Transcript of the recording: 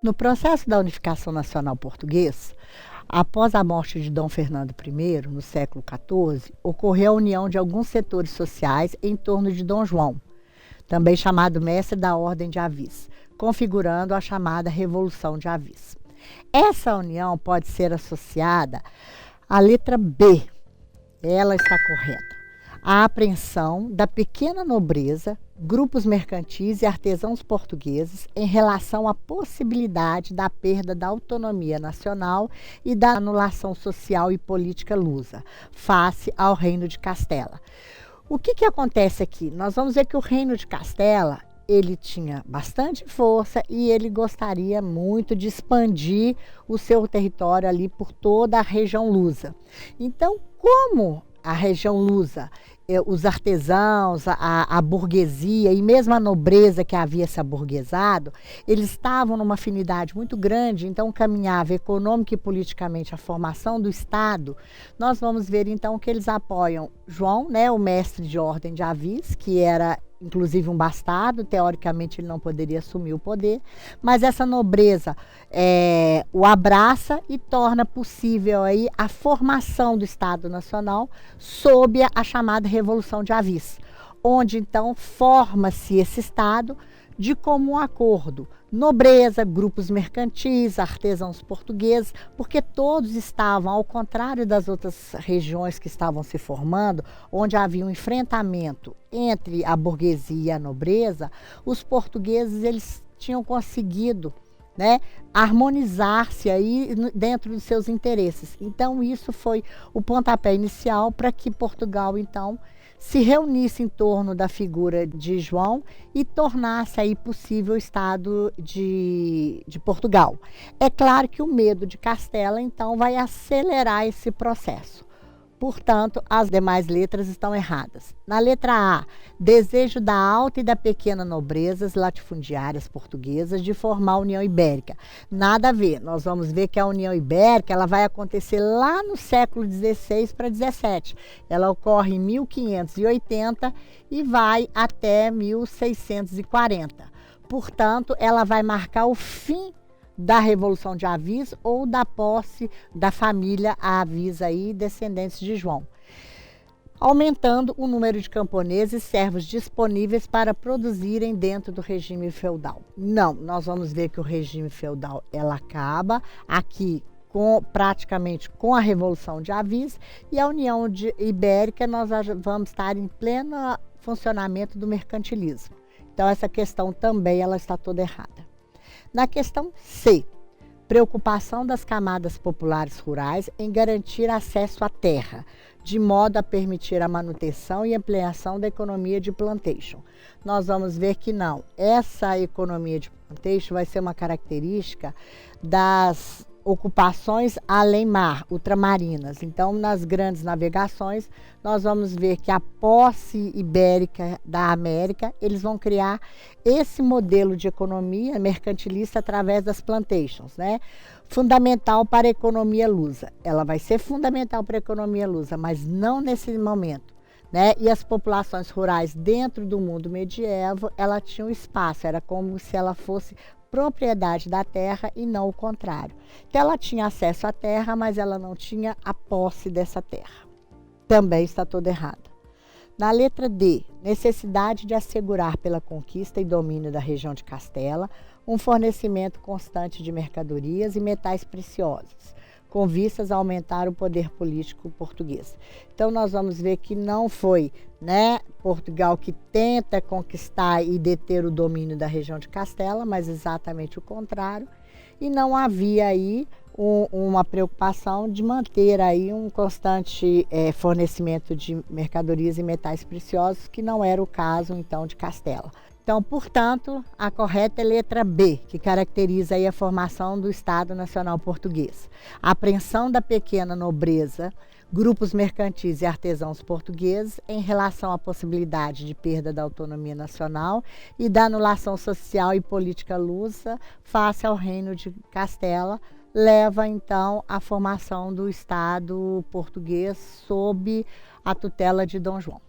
No processo da unificação nacional português, após a morte de Dom Fernando I, no século XIV, ocorreu a união de alguns setores sociais em torno de Dom João, também chamado mestre da Ordem de Avis, configurando a chamada Revolução de Avis. Essa união pode ser associada à letra B, ela está correta, a apreensão da pequena nobreza, grupos mercantis e artesãos portugueses em relação à possibilidade da perda da autonomia nacional e da anulação social e política lusa, face ao Reino de Castela. O que acontece aqui? Nós vamos ver que o Reino de Castela, ele tinha bastante força e ele gostaria muito de expandir o seu território ali por toda a região lusa. Então, como a região lusa, os artesãos, a burguesia e mesmo a nobreza que havia se aburguesado, eles estavam numa afinidade muito grande, então caminhava econômica e politicamente a formação do Estado. Nós vamos ver então que eles apoiam João, né, o mestre de Ordem de Avis, que era inclusive um bastardo, teoricamente ele não poderia assumir o poder, mas essa nobreza o abraça e torna possível aí a formação do Estado Nacional sob a chamada Revolução de Avis, onde então forma-se esse Estado de comum acordo, nobreza, grupos mercantis, artesãos portugueses, porque todos estavam, ao contrário das outras regiões que estavam se formando, onde havia um enfrentamento entre a burguesia e a nobreza, os portugueses eles tinham conseguido, né, harmonizar-se aí dentro dos seus interesses. Então isso foi o pontapé inicial para que Portugal então se reunisse em torno da figura de João e tornasse aí possível o Estado de Portugal. É claro que o medo de Castela então vai acelerar esse processo. Portanto, as demais letras estão erradas. Na letra A, desejo da alta e da pequena nobrezas latifundiárias portuguesas de formar a União Ibérica. Nada a ver. Nós vamos ver que a União Ibérica ela vai acontecer lá no século XVI para XVII. Ela ocorre em 1580 e vai até 1640. Portanto, ela vai marcar o fim da Revolução de Avis ou da posse da família Avis aí, descendentes de João, aumentando o número de camponeses e servos disponíveis para produzirem dentro do regime feudal. Não, nós vamos ver que o regime feudal ela acaba aqui praticamente com a Revolução de Avis e a União Ibérica nós vamos estar em pleno funcionamento do mercantilismo. Então essa questão também ela está toda errada. Na questão C, preocupação das camadas populares rurais em garantir acesso à terra, de modo a permitir a manutenção e ampliação da economia de plantation. Nós vamos ver que não. Essa economia de plantation vai ser uma característica das ocupações além mar, ultramarinas. Então, nas grandes navegações, nós vamos ver que a posse ibérica da América, eles vão criar esse modelo de economia mercantilista através das plantations, né? Fundamental para a economia lusa. Ela vai ser fundamental para a economia lusa, mas não nesse momento, né? E as populações rurais dentro do mundo medieval, ela tinha um espaço, era como se ela fosse propriedade da terra e não o contrário. Então ela tinha acesso à terra, mas ela não tinha a posse dessa terra. Também está toda errada. Na letra D, necessidade de assegurar pela conquista e domínio da região de Castela um fornecimento constante de mercadorias e metais preciosos, com vistas a aumentar o poder político português. Então nós vamos ver que não foi, né, Portugal que tenta conquistar e deter o domínio da região de Castela, mas exatamente o contrário. E não havia aí uma preocupação de manter aí um constante fornecimento de mercadorias e metais preciosos, que não era o caso então de Castela. Então, portanto, a correta é a letra B, que caracteriza aí a formação do Estado Nacional Português. A apreensão da pequena nobreza, grupos mercantis e artesãos portugueses em relação à possibilidade de perda da autonomia nacional e da anulação social e política lusa face ao Reino de Castela, leva então à formação do Estado português sob a tutela de Dom João.